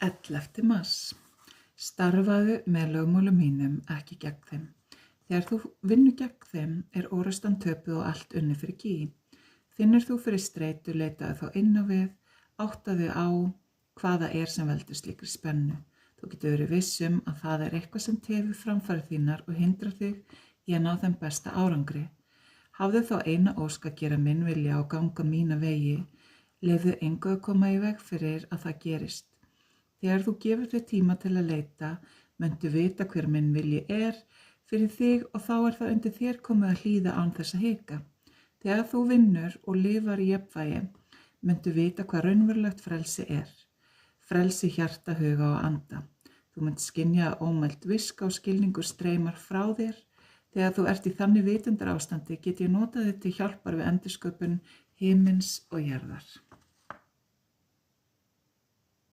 11. mars. Starfaðu með lögmálum mínum, ekki gegn þeim. Þegar þú vinnur gegn þeim orrustan töpuð og allt unnið fyrir gý. Finnur þú fyrir streitu, leitaðu þá inn á við, áttaðu á hvaða sem veldur slíkri spennu. Þú getur verið viss að það eitthvað sem tefur framfarir þínar og hindrar þig í að ná þeim besta árangri. Hafðu þá eina ósk að gera minn vilja og ganga mína vegi. Leyfðu engu að koma í veg fyrir að það gerist. Þegar þú gefur þér tíma til að leita, muntu vita hver minn vilji fyrir þig og þá það undir þér komið að hlýða án þess að hika. Þegar þú vinnur og lifar í jafnvægi, muntu vita hvað raunverulegt frelsi Frelsi hjarta, huga og anda. Þú munt skynja að ómælt viska og skilningur streymar frá þér. Þegar þú ert í þannig vitundarástandi get ég notað þig til hjálpar við endursköpun himins og jarðar.